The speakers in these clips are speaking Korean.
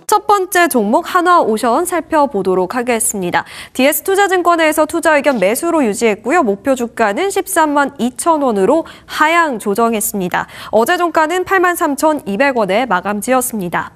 첫 번째 종목 한화오션 살펴보도록 하겠습니다. DS투자증권에서 투자 의견 매수로 유지했고요. 목표 주가는 13만 2천 원으로 하향 조정했습니다. 어제 종가는 83,200원에 마감 지었습니다.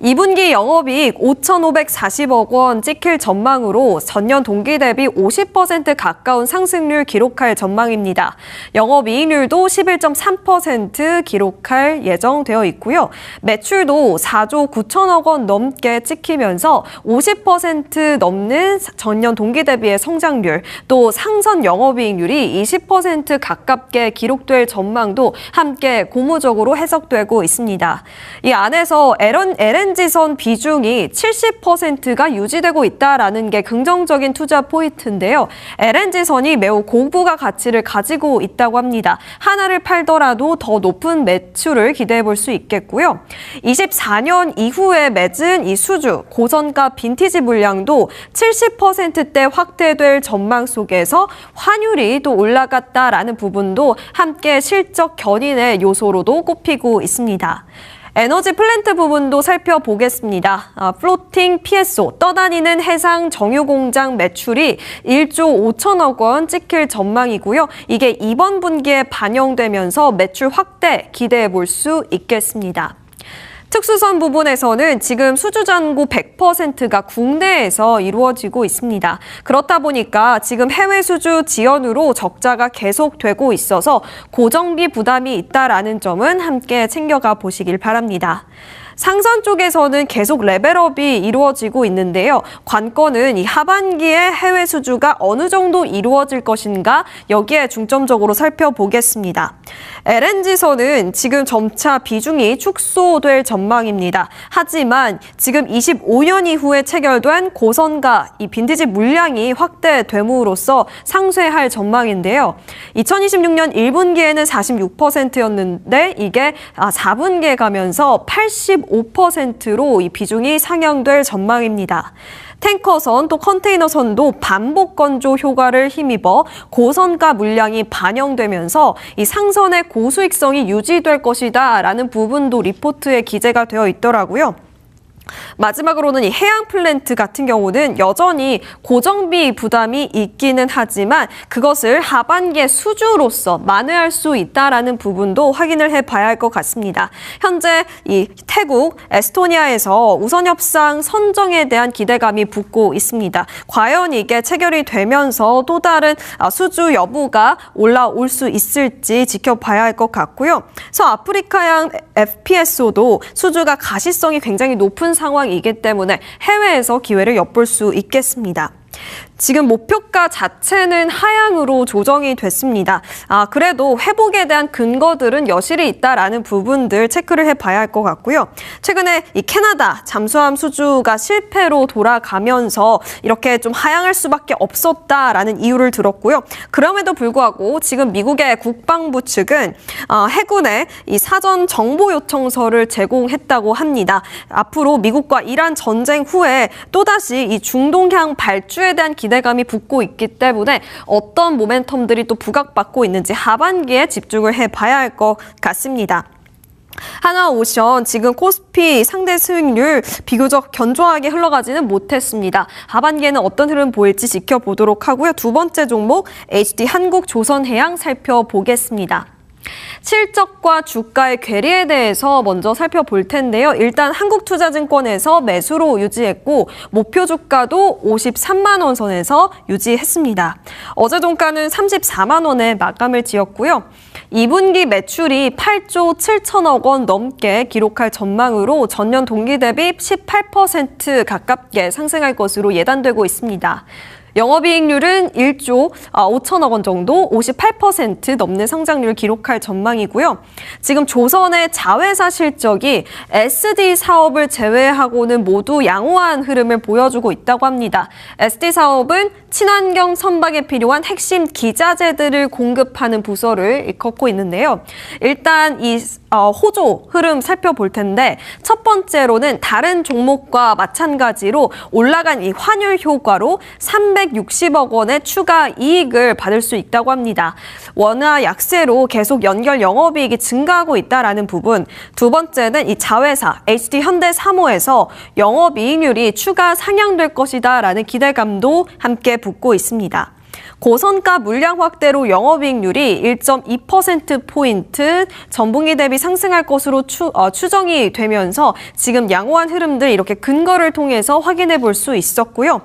2분기 영업이익 5,540억 원 찍힐 전망으로 전년 동기 대비 50% 가까운 상승률 기록할 전망입니다. 영업이익률도 11.3% 기록할 예정되어 있고요. 매출도 4조 9천억 원 넘게 찍히면서 50% 넘는 전년 동기 대비의 성장률, 또 상선 영업이익률이 20% 가깝게 기록될 전망도 함께 고무적으로 해석되고 있습니다. 이 안에서 LNG선 비중이 70%가 유지되고 있다라는 게 긍정적인 투자 포인트인데요. LNG선이 매우 고부가 가치를 가지고 있다고 합니다. 하나를 팔더라도 더 높은 매출을 기대해 볼 수 있겠고요. 24년 이후에 맺은 이 수주, 고전가 빈티지 물량도 70%대 확대될 전망 속에서 환율이 또 올라갔다라는 부분도 함께 실적 견인의 요소로도 꼽히고 있습니다. 에너지 플랜트 부분도 살펴보겠습니다. 플로팅 PSO, 떠다니는 해상 정유 공장 매출이 1조 5천억 원 찍힐 전망이고요. 이게 이번 분기에 반영되면서 매출 확대 기대해 볼 수 있겠습니다. 특수선 부분에서는 지금 수주 잔고 100%가 국내에서 이루어지고 있습니다. 그렇다 보니까 지금 해외 수주 지연으로 적자가 계속되고 있어서 고정비 부담이 있다라는 점은 함께 챙겨가 보시길 바랍니다. 상선 쪽에서는 계속 레벨업이 이루어지고 있는데요. 관건은 이 하반기에 해외 수주가 어느 정도 이루어질 것인가 여기에 중점적으로 살펴보겠습니다. LNG선은 지금 점차 비중이 축소될 전망입니다. 하지만 지금 25년 이후에 체결된 고선가 이 빈티지 물량이 확대됨으로써 상쇄할 전망인데요. 2026년 1분기에는 46%였는데 이게 4분기에 가면서 85%로 이 비중이 상향될 전망입니다. 탱커선 또 컨테이너선도 반복 건조 효과를 힘입어 고선가 물량이 반영되면서 이 상선의 고수익성이 유지될 것이다라는 부분도 리포트에 기재가 되어 있더라고요. 마지막으로는 이 해양 플랜트 같은 경우는 여전히 고정비 부담이 있기는 하지만 그것을 하반기의 수주로서 만회할 수 있다라는 부분도 확인을 해봐야 할 것 같습니다. 현재 이 태국, 에스토니아에서 우선 협상 선정에 대한 기대감이 붙고 있습니다. 과연 이게 체결이 되면서 또 다른 수주 여부가 올라올 수 있을지 지켜봐야 할 것 같고요. 서아프리카양 FPSO도 수주가 가시성이 굉장히 높은 상황이기 때문에 해외에서 기회를 엿볼 수 있겠습니다. 지금 목표가 자체는 하향으로 조정이 됐습니다. 그래도 회복에 대한 근거들은 여실히 있다라는 부분들 체크를 해봐야 할 것 같고요. 최근에 이 캐나다 잠수함 수주가 실패로 돌아가면서 이렇게 좀 하향할 수밖에 없었다라는 이유를 들었고요. 그럼에도 불구하고 지금 미국의 국방부 측은 해군에 이 사전 정보 요청서를 제공했다고 합니다. 앞으로 미국과 이란 전쟁 후에 또다시 이 중동향 발주에 대한 기대감이 붙고 있기 때문에 어떤 모멘텀들이 또 부각받고 있는지 하반기에 집중을 해봐야 할 것 같습니다. 한화오션 지금 코스피 상대 수익률 비교적 견조하게 흘러가지는 못했습니다. 하반기에는 어떤 흐름 보일지 지켜보도록 하고요. 두 번째 종목 HD 한국조선해양 살펴보겠습니다. 실적과 주가의 괴리에 대해서 먼저 살펴볼 텐데요. 일단 한국투자증권에서 매수로 유지했고 목표 주가도 53만 원 선에서 유지했습니다. 어제 종가는 34만 원에 마감을 지었고요. 2분기 매출이 8조 7천억 원 넘게 기록할 전망으로 전년 동기 대비 18% 가깝게 상승할 것으로 예단되고 있습니다. 영업이익률은 1조 5천억 원 정도 58% 넘는 성장률을 기록할 전망이고요. 지금 조선의 자회사 실적이 SD 사업을 제외하고는 모두 양호한 흐름을 보여주고 있다고 합니다. SD 사업은 친환경 선박에 필요한 핵심 기자재들을 공급하는 부서를 일컫고 있는데요. 일단 이 호조 흐름 살펴볼 텐데 첫 번째로는 다른 종목과 마찬가지로 올라간 이 환율 효과로 300 360억 원의 추가 이익을 받을 수 있다고 합니다. 원화 약세로 계속 연결 영업이익이 증가하고 있다라는 부분. 두 번째는 이 자회사 HD 현대사모에서 영업이익률이 추가 상향될 것이다라는 기대감도 함께 붙고 있습니다. 고선가 물량 확대로 영업이익률이 1.2%포인트 전분기 대비 상승할 것으로 추정이 되면서 지금 양호한 흐름들 이렇게 근거를 통해서 확인해 볼 수 있었고요.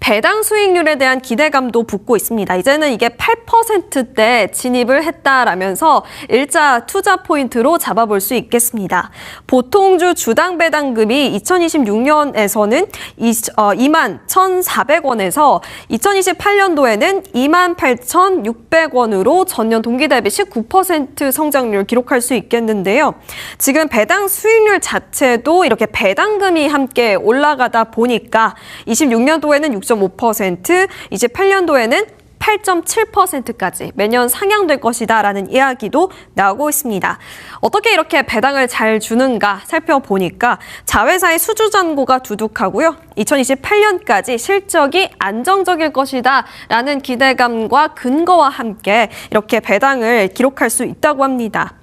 배당 수익률에 대한 기대감도 붙고 있습니다. 이제는 이게 8%대 진입을 했다라면서 일자 투자 포인트로 잡아볼 수 있겠습니다. 보통주 주당 배당금이 2026년에서는 21,400원에서 2028년도에는 28,600원으로 전년 동기 대비 19% 성장률 기록할 수 있겠는데요. 지금 배당 수익률 자체도 이렇게 배당금이 함께 올라가다 보니까 26년도에는 6.5%, 이제 8년도에는 8.7%까지 매년 상향될 것이다라는 이야기도 나오고 있습니다. 어떻게 이렇게 배당을 잘 주는가 살펴보니까 자회사의 수주 잔고가 두둑하고요. 2028년까지 실적이 안정적일 것이다라는 기대감과 근거와 함께 이렇게 배당을 기록할 수 있다고 합니다.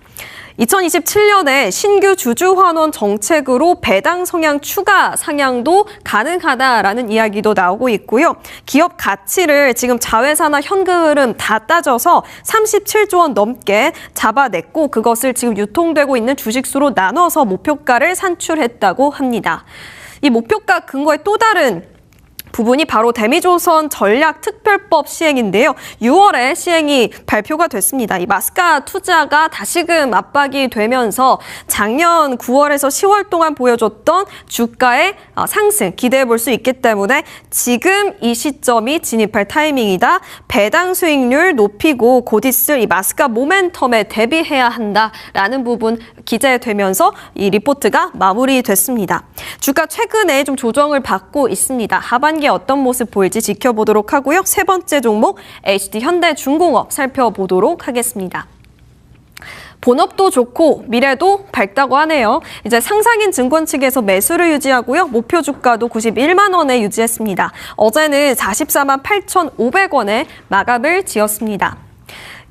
2027년에 신규 주주 환원 정책으로 배당 성향 추가 상향도 가능하다라는 이야기도 나오고 있고요. 기업 가치를 지금 자회사나 현금 흐름 다 따져서 37조 원 넘게 잡아냈고 그것을 지금 유통되고 있는 주식수로 나눠서 목표가를 산출했다고 합니다. 이 목표가 근거의 또 다른 부분이 바로 대미조선 전략특별법 시행인데요. 6월에 시행이 발표가 됐습니다. 이 마스카 투자가 다시금 압박이 되면서 작년 9월에서 10월 동안 보여줬던 주가의 상승 기대해 볼 수 있기 때문에 지금 이 시점이 진입할 타이밍이다. 배당 수익률 높이고 곧 있을 이 마스카 모멘텀에 대비해야 한다라는 부분 기재되면서 이 리포트가 마무리됐습니다. 주가 최근에 좀 조정을 받고 있습니다. 하반기에 어떤 모습 보일지 지켜보도록 하고요. 세 번째 종목 HD 현대중공업 살펴보도록 하겠습니다. 본업도 좋고 미래도 밝다고 하네요. 이제 상상인 증권 측에서 매수를 유지하고요. 목표 주가도 91만 원에 유지했습니다. 어제는 44만 8,500원에 마감을 지었습니다.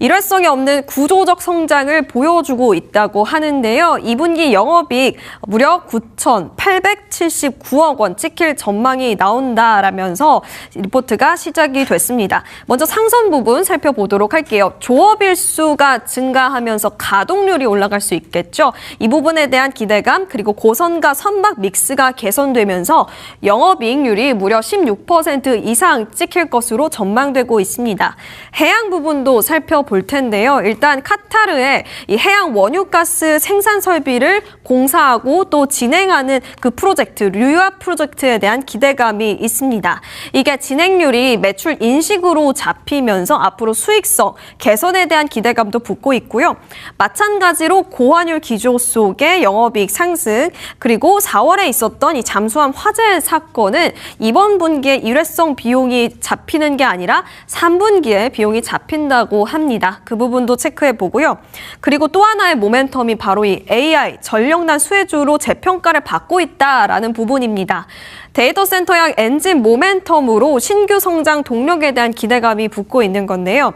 일회성이 없는 구조적 성장을 보여주고 있다고 하는데요. 2분기 영업이익 무려 9,879억 원 찍힐 전망이 나온다라면서 리포트가 시작이 됐습니다. 먼저 상선 부분 살펴보도록 할게요. 조업일수가 증가하면서 가동률이 올라갈 수 있겠죠. 이 부분에 대한 기대감 그리고 고선가 선박 믹스가 개선되면서 영업이익률이 무려 16% 이상 찍힐 것으로 전망되고 있습니다. 해양 부분도 살펴볼 텐데요. 일단 카타르의 이 해양 원유가스 생산 설비를 공사하고 또 진행하는 그 프로젝트, 류아 프로젝트에 대한 기대감이 있습니다. 이게 진행률이 매출 인식으로 잡히면서 앞으로 수익성 개선에 대한 기대감도 붙고 있고요. 마찬가지로 고환율 기조 속의 영업이익 상승 그리고 4월에 있었던 이 잠수함 화재 사건은 이번 분기에 일회성 비용이 잡히는 게 아니라 3분기에 비용이 잡힌다고 합니다. 그 부분도 체크해 보고요. 그리고 또 하나의 모멘텀이 바로 이 AI 전력난 수혜주로 재평가를 받고 있다라는 부분입니다. 데이터 센터형 엔진 모멘텀으로 신규 성장 동력에 대한 기대감이 붙고 있는 건데요.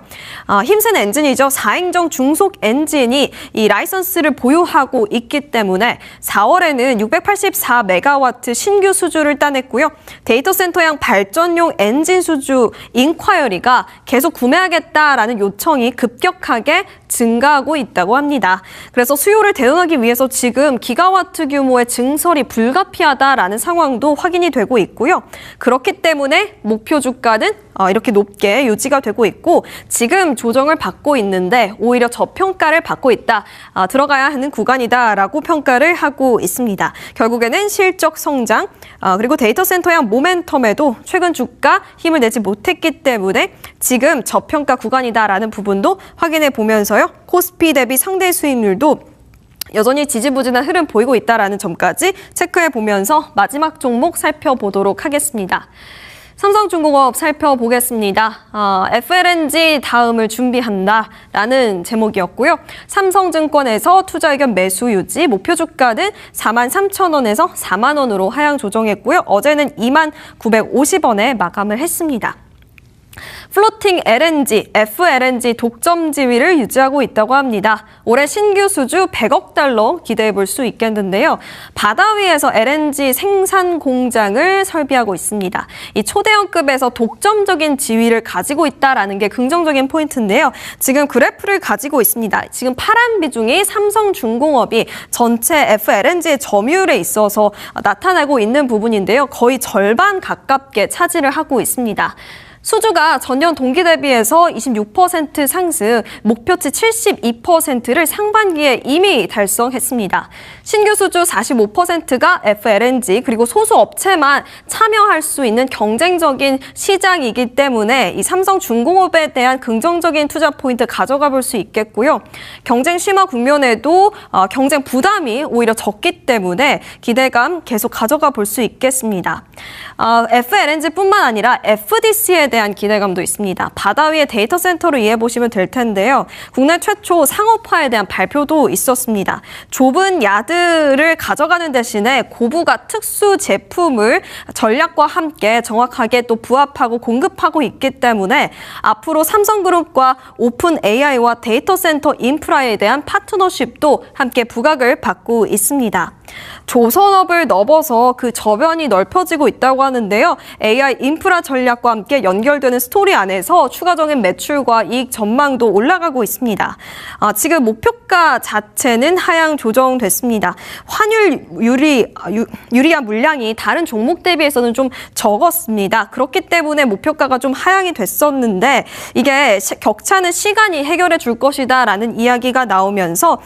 힘센 엔진이죠. 4행정 중속 엔진이 이 라이선스를 보유하고 있기 때문에 4월에는 684메가와트 신규 수주를 따냈고요. 데이터 센터형 발전용 엔진 수주 인콰이어리가 계속 구매하겠다라는 요청이 급격하게 증가하고 있다고 합니다. 그래서 수요를 대응하기 위해서 지금 기가와트 규모의 증설이 불가피하다라는 상황도 확인이 되고 있고요. 그렇기 때문에 목표 주가는 이렇게 높게 유지가 되고 있고 지금 조정을 받고 있는데 오히려 저평가를 받고 있다. 들어가야 하는 구간이다라고 평가를 하고 있습니다. 결국에는 실적 성장 그리고 데이터 센터형 모멘텀에도 최근 주가 힘을 내지 못했기 때문에 지금 저평가 구간이다라는 부분도 확인해 보면서요. 코스피 대비 상대 수익률도 여전히 지지부진한 흐름 보이고 있다는 점까지 체크해 보면서 마지막 종목 살펴보도록 하겠습니다. 삼성중공업 살펴보겠습니다. FLNG 다음을 준비한다라는 제목이었고요. 삼성증권에서 투자 의견 매수 유지, 목표 주가는 43,000원에서 4만 원으로 하향 조정했고요. 어제는 29,950원에 마감을 했습니다. 플로팅 LNG, FLNG 독점 지위를 유지하고 있다고 합니다. 올해 신규 수주 100억 달러 기대해 볼 수 있겠는데요. 바다 위에서 LNG 생산 공장을 설비하고 있습니다. 이 초대형급에서 독점적인 지위를 가지고 있다는 게 긍정적인 포인트인데요. 지금 그래프를 가지고 있습니다. 지금 파란 비중이 삼성중공업이 전체 FLNG의 점유율에 있어서 나타나고 있는 부분인데요. 거의 절반 가깝게 차지를 하고 있습니다. 수주가 전년 동기 대비해서 26% 상승, 목표치 72%를 상반기에 이미 달성했습니다. 신규 수주 45%가 FLNG 그리고 소수 업체만 참여할 수 있는 경쟁적인 시장이기 때문에 이 삼성중공업에 대한 긍정적인 투자 포인트 가져가 볼 수 있겠고요. 경쟁 심화 국면에도 경쟁 부담이 오히려 적기 때문에 기대감 계속 가져가 볼 수 있겠습니다. FLNG뿐만 아니라 FDC에 대한 기대감도 있습니다. 바다 위의 데이터 센터로 이해해 보시면 될 텐데요. 국내 최초 상업화에 대한 발표도 있었습니다. 좁은 야드를 가져가는 대신에 고부가 특수 제품을 전략과 함께 정확하게 또 부합하고 공급하고 있기 때문에 앞으로 삼성그룹과 오픈 AI와 데이터 센터 인프라에 대한 파트너십도 함께 부각을 받고 있습니다. 조선업을 넘어서 그 저변이 넓혀지고 있다고 하는데요. AI 인프라 전략과 함께 연결되는 스토리 안에서 추가적인 매출과 이익 전망도 올라가고 있습니다. 지금 목표가 자체는 하향 조정됐습니다. 환율 유리화 물량이 다른 종목 대비해서는 좀 적었습니다. 그렇기 때문에 목표가가 좀 하향이 됐었는데 이게 격차는 시간이 해결해 줄 것이다라는 이야기가 나오면서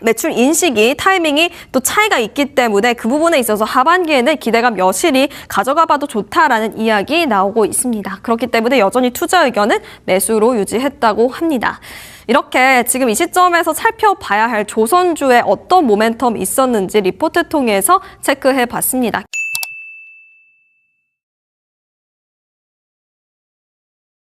매출 인식이 타이밍이 또 차이가 있기 때문에 그 부분에 있어서 하반기에는 기대감 여실히 가져가 봐도 좋다라는 이야기 나오고 있습니다. 그렇기 때문에 여전히 투자 의견은 매수로 유지했다고 합니다. 이렇게 지금 이 시점에서 살펴봐야 할 조선주에 어떤 모멘텀이 있었는지 리포트 통해서 체크해 봤습니다.